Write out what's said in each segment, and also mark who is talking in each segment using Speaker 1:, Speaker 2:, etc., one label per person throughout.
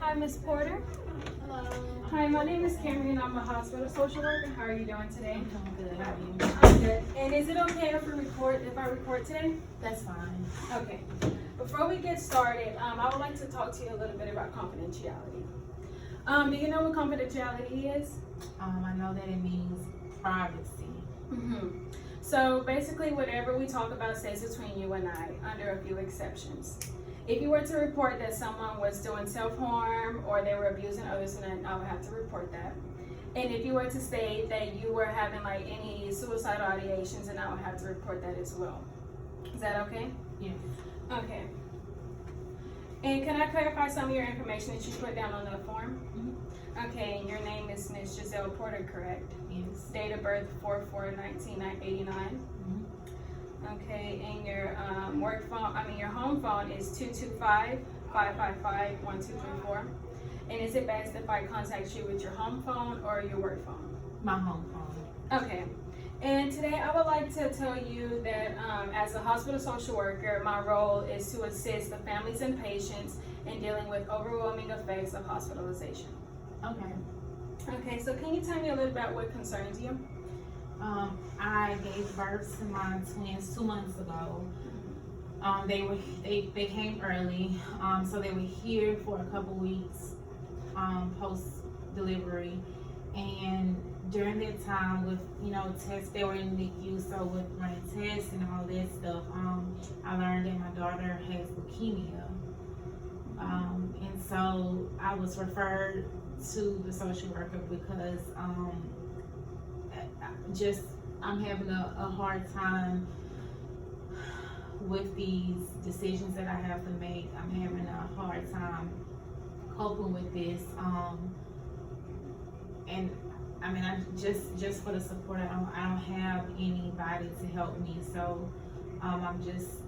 Speaker 1: Hi, Miss Porter.
Speaker 2: Hello.
Speaker 1: Hi, my name is Kameri and I'm a hospital social worker. How are you doing today?
Speaker 2: I'm doing good. How are you?
Speaker 1: I'm good. And is it okay if I record today?
Speaker 2: That's fine.
Speaker 1: Okay. Before we get started, I would like to talk to you a little bit about confidentiality. Do you know what confidentiality is?
Speaker 2: I know that it means privacy.
Speaker 1: So basically, whatever we talk about stays between you and I, under a few exceptions. If you were to report that someone was doing self-harm or they were abusing others, then I would have to report that. And if you were to state that you were having like any suicidal ideations, then I would have to report that as well. Is that okay?
Speaker 2: Yes.
Speaker 1: Okay. And can I clarify some of your information that you put down on the form? Okay, and your name is Miss Giselle Porter, correct?
Speaker 2: Yes.
Speaker 1: Date of birth 4/4/1989. Okay, and your your home phone is 225-555-1234. And is it best if I contact you with your home phone or your work phone?
Speaker 2: My home phone.
Speaker 1: Okay. And today I would like to tell you that as a hospital social worker, my role is to assist the families and patients in dealing with overwhelming effects of hospitalization.
Speaker 2: Okay.
Speaker 1: Okay, so can you tell me a little about what concerns you?
Speaker 2: I gave birth to my twins 2 months ago. They came early, so they were here for a couple weeks post delivery, and during that time with tests, they were in NICU, so with running tests and all that stuff, I learned that my daughter has leukemia, and so I was referred to the social worker because I'm having a hard time with these decisions that I have to make. I'm having a hard time coping with this, and I mean, I just for the support, I don't have anybody to help me, so I'm just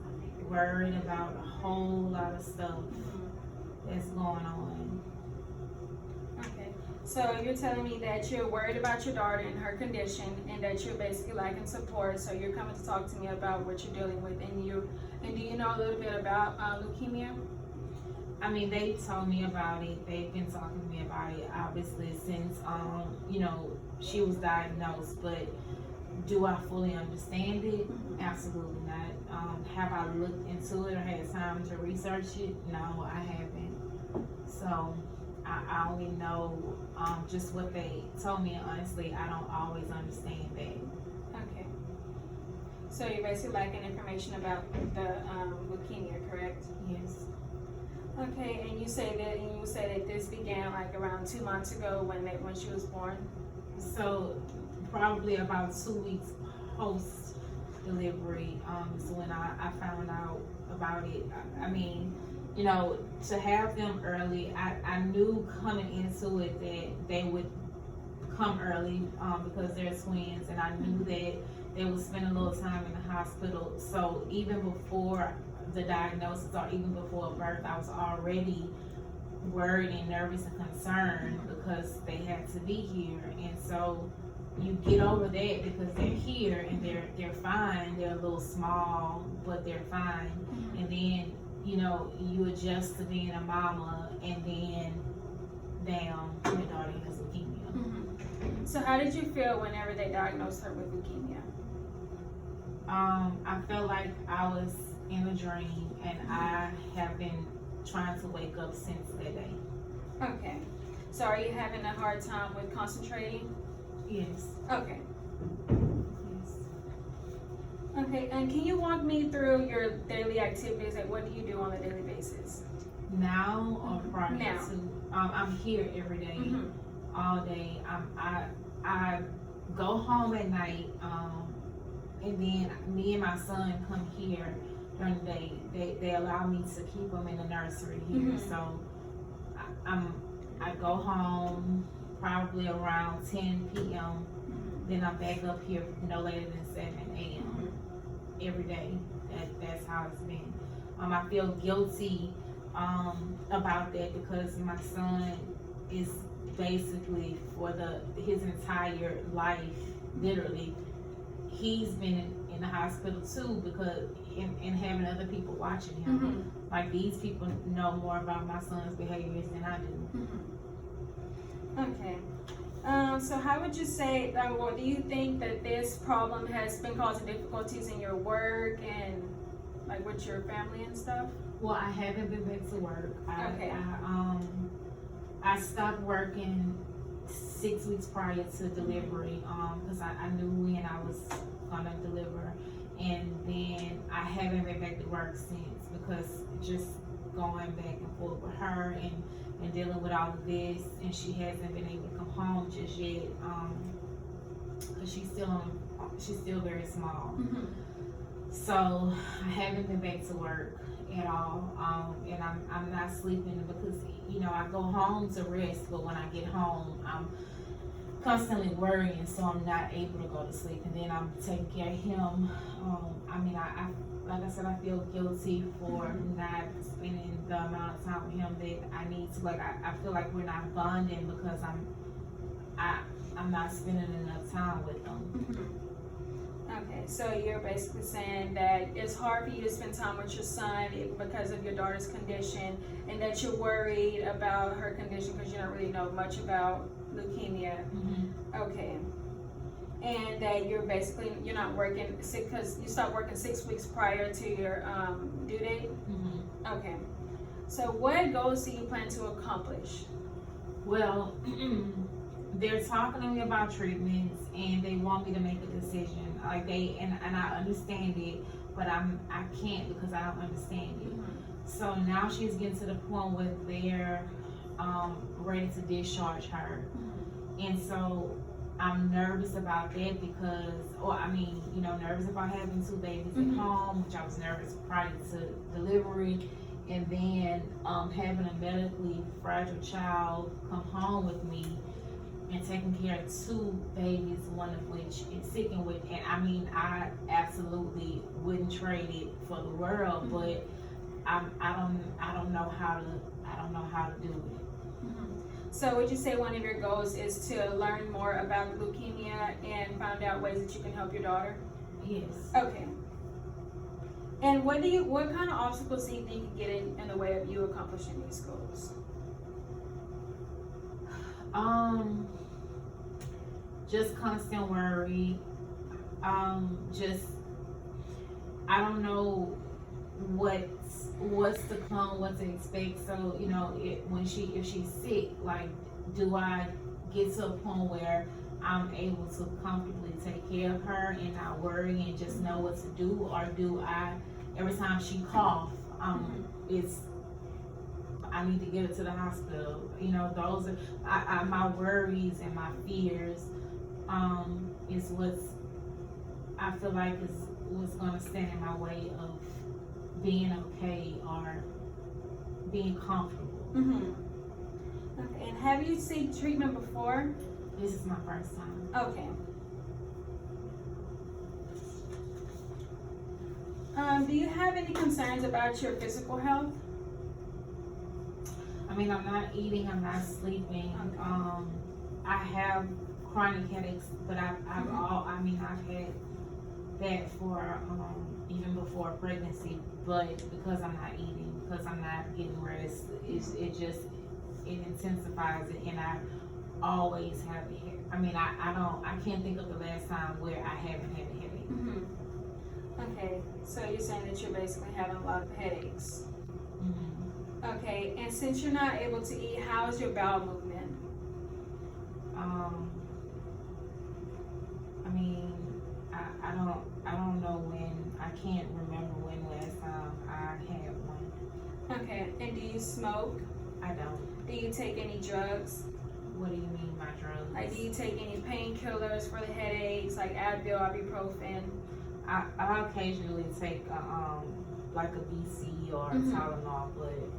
Speaker 2: worried about a whole lot of stuff that's going on.
Speaker 1: Okay, so you're telling me that you're worried about your daughter and her condition, and that you're basically lacking support. So you're coming to talk to me about what you're dealing with, and do you know a little bit about leukemia?
Speaker 2: I mean, they told me about it. They've been talking to me about it, obviously, since she was diagnosed. But do I fully understand it? Absolutely not. Have I looked into it or had time to research it? No, I haven't. So I only know just what they told me, and honestly, I don't always understand that.
Speaker 1: Okay. So you're basically lacking information about the leukemia, correct?
Speaker 2: Yes.
Speaker 1: Okay, and you say that this began like around 2 months ago when she was born.
Speaker 2: So probably about 2 weeks post delivery is when I found out about it. I mean, to have them early, I knew coming into it that they would come early because they're twins, and I knew that they would spend a little time in the hospital. So even before the diagnosis or even before birth, I was already worried and nervous and concerned because they had to be here. And so you get over that because they're here and they're fine. They're a little small, but they're fine. And then you adjust to being a mama, and then damn, your daughter has leukemia.
Speaker 1: So how did you feel whenever they diagnosed her with leukemia?
Speaker 2: I felt like I was in a dream, and I have been trying to wake up since that day.
Speaker 1: Okay. So are you having a hard time with concentrating?
Speaker 2: Yes.
Speaker 1: Okay.
Speaker 2: Yes.
Speaker 1: Okay, and can you walk me through your daily activities? Like, what do you do on a daily basis?
Speaker 2: Now or prior
Speaker 1: Now.
Speaker 2: to? I'm here every day, all day. I go home at night, and then me and my son come here during the day. They allow me to keep them in the nursery here, so I go home probably around 10 p.m. Then I'm back up here no later than 7 a.m. every day. That's how it's been. I feel guilty about that because my son is basically for his entire life, literally, he's been in the hospital too, because and having other people watching him. like these people know more about my son's behaviors than I do.
Speaker 1: Okay. So how would you say, or do you think that this problem has been causing difficulties in your work and like with your family and stuff?
Speaker 2: Well, I haven't been back to work.
Speaker 1: Okay.
Speaker 2: I stopped working 6 weeks prior to delivery, because I knew when I was gonna deliver, and then I haven't been back to work since, because just going back and forth with her and dealing with all of this, and she hasn't been able to come home just yet, because she's still very small. So I haven't been back to work at all, and I'm not sleeping because I go home to rest, but when I get home I'm constantly worrying, so I'm not able to go to sleep, and then I'm taking care of him. I like I said, I feel guilty for not spending the amount of time with him that I need to. Like I feel like we're not bonding because I'm not spending enough time with them.
Speaker 1: Okay, so you're basically saying that it's hard for you to spend time with your son because of your daughter's condition, and that you're worried about her condition because you don't really know much about leukemia. Okay. And that you're not working because you stopped working 6 weeks prior to your due date? Okay. So what goals do you plan to accomplish?
Speaker 2: Well, they're talking to me about treatments, and they want me to make a decision. Like and I understand it, but I can't because I don't understand it. So now she's getting to the point where they're ready to discharge her, and so I'm nervous about that because, nervous about having 2 babies at home, which I was nervous prior to delivery, and then having a medically fragile child come home with me and taking care of 2 babies, one of which is sick and with, and I absolutely wouldn't trade it for the world, but I don't know how to do it.
Speaker 1: So would you say one of your goals is to learn more about leukemia and find out ways that you can help your daughter?
Speaker 2: Yes.
Speaker 1: Okay. And what kind of obstacles do you think can get in the way of you accomplishing these goals?
Speaker 2: Just constant worry. I don't know what's to come, what to expect. So if she's sick, like, do I get to a point where I'm able to comfortably take care of her and not worry and just know what to do, or do I, every time she coughs, I need to get her to the hospital? Those are my worries and my fears. Is what's I feel like is what's going to stand in my way of being okay or being comfortable.
Speaker 1: Okay. And have you seen treatment before?
Speaker 2: This is my first time.
Speaker 1: Okay. Do you have any concerns about your physical health?
Speaker 2: I'm not eating, I'm not sleeping.
Speaker 1: Okay.
Speaker 2: I have chronic headaches, but I've had that for even before pregnancy, but because I'm not eating, because I'm not getting rest, it intensifies it, and I always have a headache. I can't think of the last time where I haven't had a headache.
Speaker 1: Okay, so you're saying that you're basically having a lot of headaches. Okay, and since you're not able to eat, how is your bowel movement?
Speaker 2: I don't know when. I can't remember when last time I had one.
Speaker 1: Okay, and do you smoke?
Speaker 2: I don't.
Speaker 1: Do you take any drugs?
Speaker 2: What do you mean by drugs?
Speaker 1: Like, do you take any painkillers for the headaches, like Advil, ibuprofen?
Speaker 2: I occasionally take like a BC or a Tylenol, but.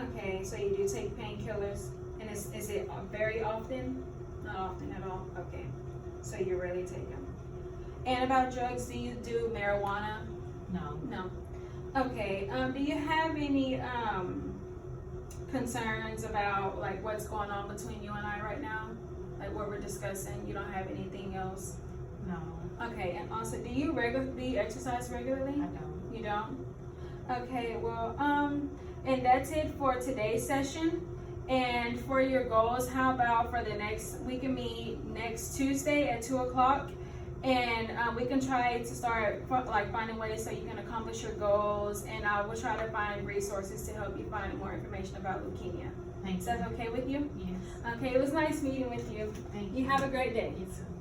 Speaker 1: Okay, so you do take painkillers, and is it very often? Not often at all. Okay, so you rarely take them. And about drugs, do you do marijuana?
Speaker 2: No.
Speaker 1: No. Okay. Do you have any concerns about like what's going on between you and I right now? Like what we're discussing? You don't have anything else?
Speaker 2: No,
Speaker 1: Okay, and also, do you exercise regularly?
Speaker 2: I don't.
Speaker 1: You don't? Okay, well, and that's it for today's session. And for your goals, how about for the next, we can meet next Tuesday at 2 o'clock, and we can try to start finding ways so you can accomplish your goals, and I will try to find resources to help you find more information about leukemia.
Speaker 2: Thank
Speaker 1: Is
Speaker 2: you.
Speaker 1: that okay with you?
Speaker 2: Yes.
Speaker 1: Okay, it was nice meeting with you.
Speaker 2: Thank
Speaker 1: You have a great day.
Speaker 2: You too.